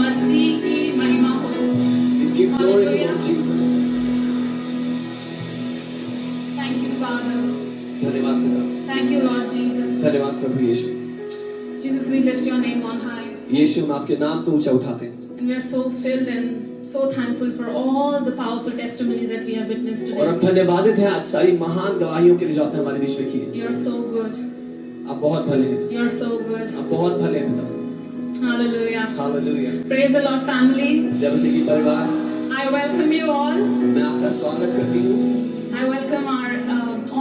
मसीह की महिमा हो। We give glory to Lord Jesus. Thank you, Father. धन्यवाद पिता, Thank you, Lord Jesus. धन्यवाद प्रभु यीशु। Jesus, we lift your name on high. यीशु हम आपके नाम को ऊंचा उठाते हैं And we are so filled and so thankful for all the powerful testimonies that we have witnessed और हम today. धन्यवादित हैं आज सारी महान गवाहियों के लिए जो आपने हमारे बीच में की है। You are so good. आप बहुत भले हैं, You are so good. आप बहुत भले हैं पिता। Hallelujah. Hallelujah. Praise the Lord, family. जब से की परिवार, I welcome you all. मैं आपका स्वागत करती हूँ। I welcome our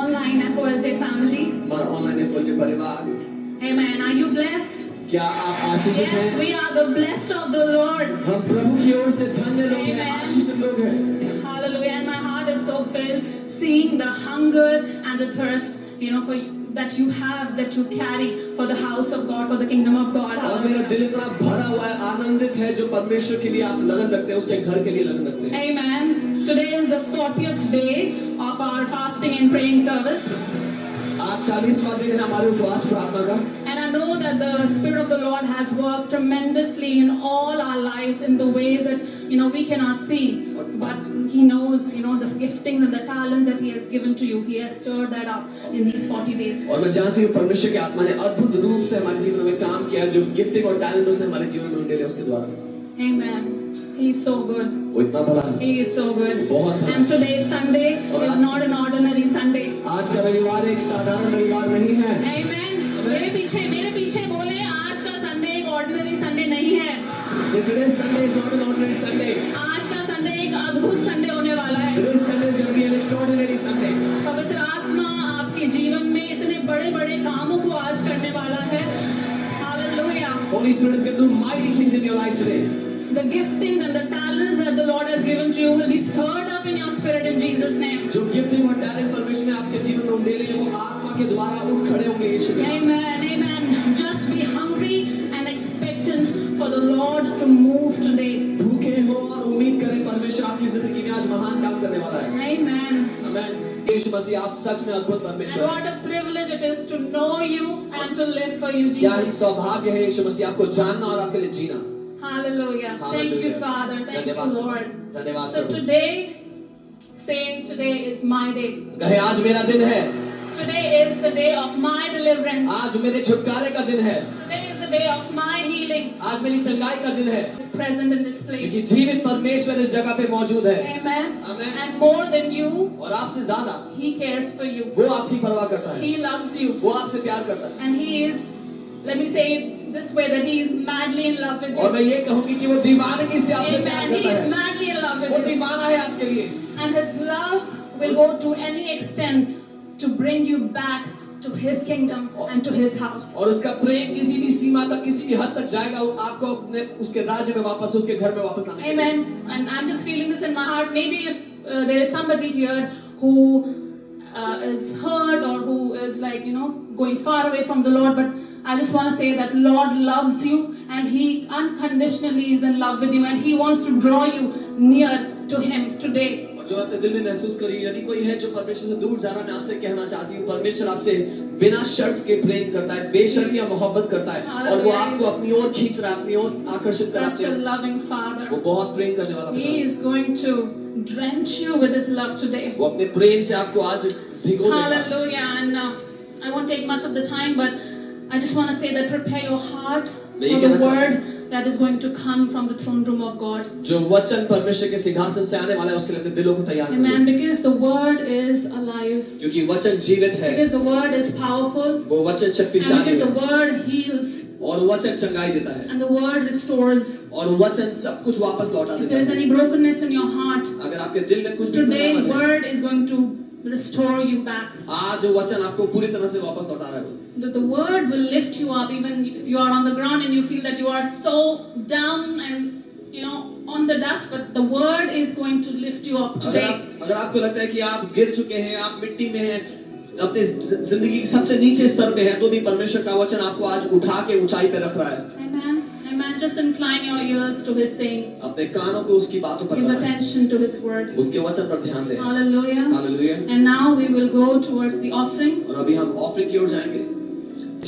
online FOLJ family. हमारा ऑनलाइन एफओजे परिवार, Amen. Are you blessed? क्या आप आशीषित Yes, हैं? we are the blessed of the Lord. हम प्रभु की ओर से धन्य लोग हैं, Amen. आशीषित लोग हैं। Hallelujah. And my heart is so filled seeing the hunger and the thirst, for that you have, that you carry for the house of God, for the kingdom of God. और मेरा दिल इतना भरा हुआ है, आनंदित है जो परमेश्वर के लिए आप लगन रखते हैं, उसके घर के लिए लगन रखते हैं। Amen. Today is the 40th day of our fasting and praying service. आज 40वां दिन है हमारे उपवास प्रार्थना का। And I know that the Spirit of the Lord has worked tremendously in all our lives in the ways that, we cannot see. But He knows, the giftings and the talents that He has given to you. He has stirred that up in these 40 days. और मैं जानती हूँ परमेश्वर की आत्मा ने अद्भुत रूप से हमारे जीवन में काम किया, जो गिफ्टिंग और टैलेंट उसने हमारे जीवन में उंडेले उसके द्वारा। Amen. He is so good. वो इतना भला है। He is so good. बहुत भला। And today's Sunday is not an ordinary Sunday. आज का रविवार एक साधारण रविवार नहीं है। Amen. मेरे पीछे बोले, आज का संडे एक ऑर्डिनरी संडे नहीं है। So today's Sunday is not an ordinary Sunday. आज का संडे एक अद्भुत संडे होने वाला है। Today's Sunday is going to be an extraordinary Sunday. पवित्र आत्मा आपके जीवन में इतने बड़े-बड़े कामों को आज करने वाला है। Hallelujah. Holy Spirit is going to do mighty things in your life today. The giftings and the talents that the Lord has given to you will be stirred up in your spirit in Jesus' name. जो gifting और talent परमेश्वर ने आपके जीवन में उंडेले हैं, वो आत्मा के द्वारा उठ खड़े होंगे यीशु के नाम में। Amen. Amen. Just be hungry and expectant for the Lord to move today. भूखे हो और उम्मीद करें परमेश्वर आपकी जिंदगी में आज महान काम करने वाला है। Amen. आमीन। यीशु मसीह आप सच में अद्भुत And परमेश्वर हैं। what a privilege it is to know you and to live for you, क्या ही Jesus. सौभाग्य है यीशु मसीह आपको जानना और आपके लिए जीना। Hallelujah. Thank you, Father. Thank you, धन्यवाद Lord. धन्यवाद So Prabhu. today, saying today is my day. कहे आज मेरा दिन है, Today is the day of my deliverance. आज मेरे छुटकारे का दिन है, Today is the day of my healing. आज मेरी चंगाई का दिन है, Is present in this क्योंकि place. जीवित परमेश्वर इस जगह पे मौजूद है। Amen. Amen. And more than you, और आपसे ज्यादा He cares for you. वो आपकी परवाह करता है, He loves you. वो आपसे प्यार करता है। And He is, let me say it this way, that He is madly in love with और मैं you. ये कहूंगी कि वो दीवानगी से आपसे प्यार Amen. He करता is है, madly in love वो with you. दीवाना है आपके लिए। And His love will go to any extent to bring you back to His kingdom and to His house. और उसका प्रेम किसी भी सीमा तक, किसी भी हद तक जाएगा, वो आपको अपने उसके राज्य में वापस, उसके घर में वापस लाने के लिए। Amen. And I'm just feeling this in my heart. Maybe if there is somebody here who is hurt or who is going far away from the Lord, but I just want to say that Lord loves you and He unconditionally is in love with you and He wants to draw you near to Him today. और जो अपने दिल में महसूस करी, यदि कोई है जो परमेश्वर से दूर जा रहा है, मैं आपसे कहना चाहती हूँ, परमेश्वर आपसे बिना शर्त के प्रेम करता है, बेशर्तियां मोहब्बत करता है, और वो आपको अपनी ओर खींच रहा है, अपनी ओर आकर्षित कराते Such a हैं। loving वो Father. बहुत प्रेम करने वाला He पिता है। is going to drench you with His love today. वो अपने प्रेम से आपको आज भिगो देगा। Hallelujah. And I won't take much of the time, but I just want to say that prepare your heart मैं for ये the कहना चाहता word that is going to come from the throne room of God. जो वचन परमेश्वर के सिंहासन से आने वाला है, उसके लिए अपने दिलों को तैयार Amen. करो, Because the word is alive. क्योंकि वचन जीवित है, Because the word is powerful. वो वचन And शक्तिशाली because the है, word heals. और वचन चंगाई देता है, And the word restores. और वचन सब कुछ वापस लौटा If देता there is है। any brokenness in your heart, अगर आपके दिल में कुछ भी today टूटा है, word is going to restore you back. आज वचन आपको पूरी तरह से वापस लौटा रहा है। That the word will lift you up even if you are on the ground and you feel that you are so down and on the dust, but the word is going to lift you up today. अगर आपको लगता है कि आप गिर चुके हैं, आप मिट्टी में हैं, अपने जिंदगी के सबसे नीचे स्तर पे हैं, तो भी परमेश्वर का वचन आपको आज उठा के ऊंचाई पे रख रहा है। Amen. Amen. Just incline your ears to His saying. अपने कानों को उसकी बातों पर Give लगाएं, attention to His word. उसके वचन पर ध्यान दें। Hallelujah. Hallelujah. And now we will go towards the offering. और अभी हम ऑफरिंग की ओर जाएंगे।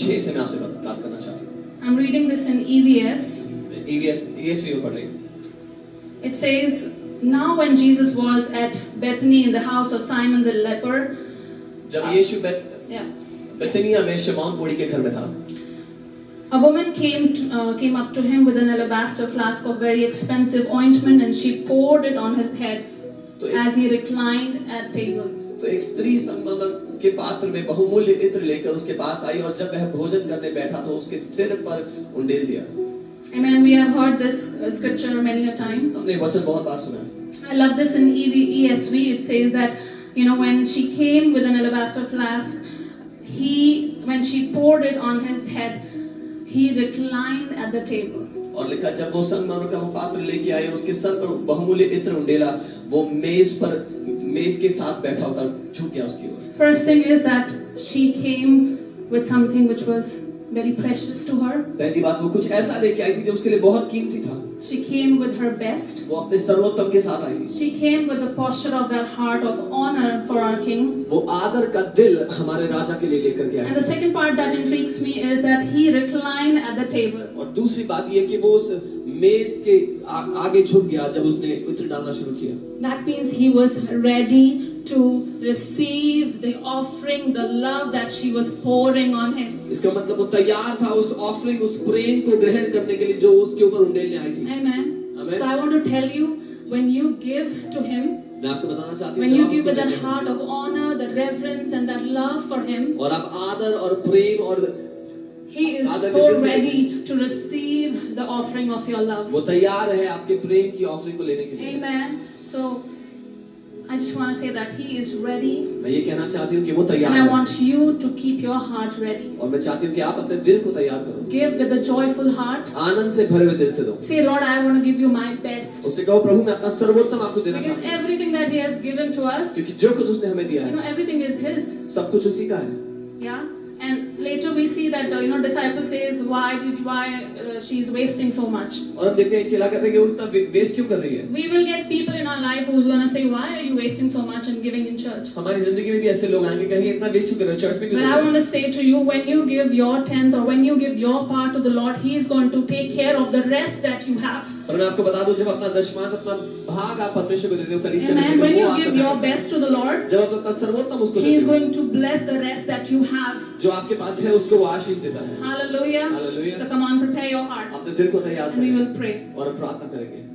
6 से मैं आपसे बात करना चाहता हूँ। I'm reading this in EVS. ESV में पढ़ रही हूँ। It says, now when Jesus was at Bethany in the house of Simon the leper, जब यीशु yeah, बेथनिया में शमौन कोढ़ी के घर में था, a woman came up to him with an alabaster flask of very expensive ointment, and she poured it on his head as he reclined at table. तो एक स्त्री संगमरमर के पात्र में बहुमूल्य इत्र लेकर उसके पास आई और जब वह भोजन करने बैठा तो उसके सिर पर उंडेल दिया। Amen. We have heard this scripture many a time. हमने वचन बहुत बार सुना है। I love this in ESV. It says that, you know, when she came with an alabaster flask, when she poured it on his head, he reclined at the table. और लिखा जब वो संगमरमर का वो पात्र लेके आए उसके सर पर बहुमूल्य इत्र उंडेला, वो मेज के साथ बैठा होता झुक गया उसकी ओर। First thing is that she came with something which was very precious to her. पहली बात वो कुछ ऐसा लेके आई थी जो उसके लिए बहुत कीमती था। She came with her best. वो अपने सर्वोत्तम के साथ आई थी। She came with the posture of that heart of honor for our king. वो आदर का दिल हमारे राजा के लिए लेकर के आई। And the second part that intrigues me is that he reclined at the table. और दूसरी बात ये कि वो उस मेज के आगे झुक गया जब उसने इत्र डालना शुरू किया। That means he was ready to receive the offering, the love that she was pouring on him. इसका मतलब वो तैयार था उस ऑफरिंग, उस प्रेम को ग्रहण करने के लिए जो उसके ऊपर उंडेलने आई थी। Amen. Amen. So I want to tell you, when you give to him, मैं आपको बताना चाहती हूँ when you give with that heart of honor, the reverence and that love for him, और आप आदर और प्रेम और he is so ready to receive the offering of your love. वो तैयार है आपके प्रेम की ऑफरिंग को लेने के लिए। Amen. So I just want to say that he is ready. मैं ये कहना चाहती हूँ कि वो तैयार And है। I want you to keep your heart ready. और मैं चाहती हूँ कि आप अपने दिल को तैयार करो। Give with a joyful heart. आनंद से भरे हुए दिल से दो। Say, Lord, I want to give you my best. उससे कहो प्रभु मैं अपना सर्वोत्तम आपको देना Because चाहती हूँ। everything that he has given to us, क्योंकि जो कुछ उसने हमें दिया you know, है, everything is his. सब कुछ उसी का है। Yeah. And later we see that you know, disciple says, why she's wasting so much. और हम देखते हैं चेला कहते हैं कि वो इतना वेस्ट क्यों कर रही है। We will get people in our life who's going to say, why are you wasting so much and giving in church? हमारी जिंदगी में भी ऐसे लोग आएंगे कहीं इतना वेस्ट क्यों कर रहे हो चर्च में क्यों But I want to say to you, when you give your tenth or when you give your part to the Lord, He is going to take care of the rest that you have. और मैं आपको बता दूं जब अपना दशमांश अपना भाग आप परमेश्वर को देते हो कलीसिया में Amen. When वो you आपका give your best to the Lord, जब आप अपना सर्वोत्तम उसको He is देते हो going to bless the rest that you have. जो आपके पास है उसको वो आशीष देता है। Hallelujah. Hallelujah. So come on, prepare your heart. अपने दिल को तैयार And we करें will pray. और हम प्रार्थना करेंगे।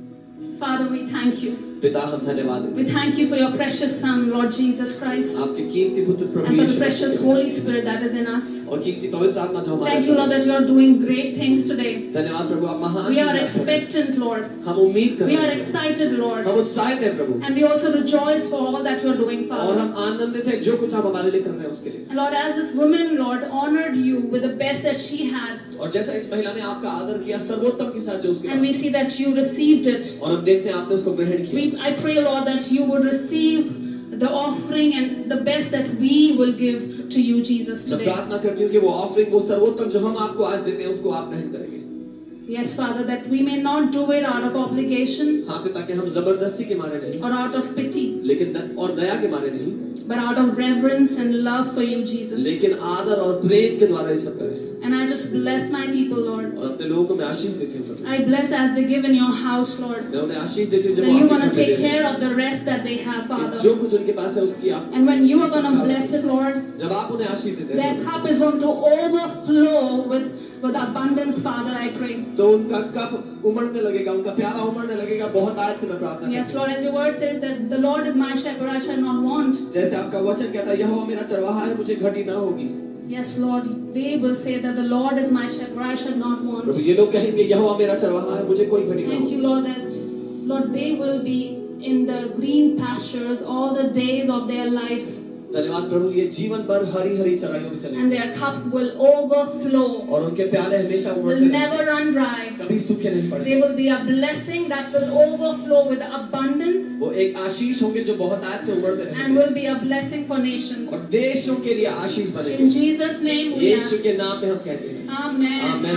Father, we thank you. पिता हम धन्यवाद देते We thank you for your precious Son, Lord Jesus Christ, हैं आपके कीमती पुत्र प्रभु and for the Yeshu precious Masih Holy Spirit that is in us. और कीमती पवित्र आत्मा जो हमारे Thank you, Lord, that you are doing great things today. धन्यवाद प्रभु आप महान We are चीज़ें करते हैं। expectant, Lord. हम उम्मीद कर We रहे are हैं excited, Lord. हम उत्साहित हैं प्रभु And we also rejoice for all that you are doing, और Father. हम आनंदित हैं जो कुछ आप हमारे लिए कर रहे हैं उसके लिए। And Lord, as this woman, Lord, honored you with the best that she had, और जैसा इस महिला ने आपका आदर किया सर्वोत्तम के साथ जो उसके and we pass see that you received it. और हम देखते हैं आपने उसको ग्रहण किया। I pray, Lord, that you would receive the offering and the best that we will give to you, Jesus, मैं today. प्रार्थना करती हूँ कि वो ऑफरिंग वो सर्वोत्तम जो हम आपको आज देते हैं उसको आप ग्रहण करेंगे। Yes, Father, that we may not do it out of obligation हाँ पिता कि हम जबरदस्ती के मारे नहीं or out of pity, लेकिन और दया के मारे नहीं but out of reverence and love for you, Jesus. लेकिन आदर और प्रेम के द्वारा ये सब करें। And I just bless my people, Lord. और अपने लोगों को मैं आशीष देती हूँ प्रभु। I bless as they give in your house, Lord. मैं उन्हें आशीष देती हूँ That जब वो you're आपके going घर to में take they care of the rest that they have, रहे हैं। Father. जो कुछ उनके पास है उसकी आप And when you are going to bless it, Lord, जब आप उन्हें आशीष देते their हैं cup is going to overflow with abundance, Father, I pray. तो उनका कप उमड़ने लगेगा उनका प्याला उमड़ने लगेगा बहुत आज से मैं प्रार्थना Yes, करती Lord, as your word says that the Lord is my shepherd, I shall not want. हूँ। जैसे आपका वचन कहता है यहोवा मेरा चरवाहा है मुझे घटी ना होगी। Yes, Lord, they will say that the Lord is my shepherd, I shall not want. प्रभु ये लोग कहेंगे यहोवा मेरा चरवाहा है मुझे कोई घटी ना Thank you, होगी। Lord, that Lord, they will be in the green pastures all the days of their life, धन्यवाद प्रभु ये जीवन भर हरी हरी चराइयों में चलेंगे and their cup will overflow, और उनके प्याले हमेशा will उमड़ते रहेंगे never run dry. कभी सूखे नहीं पड़ेंगे। They will be a blessing that will overflow with abundance वो एक आशीष होंगे जो बहुत आज से उमड़ते and रहेंगे will be a blessing for nations. और देशों के लिए आशीष In बनेंगे। Jesus' name we Yeshu ask. के नाम में हम कहते हैं Amen. आमीन।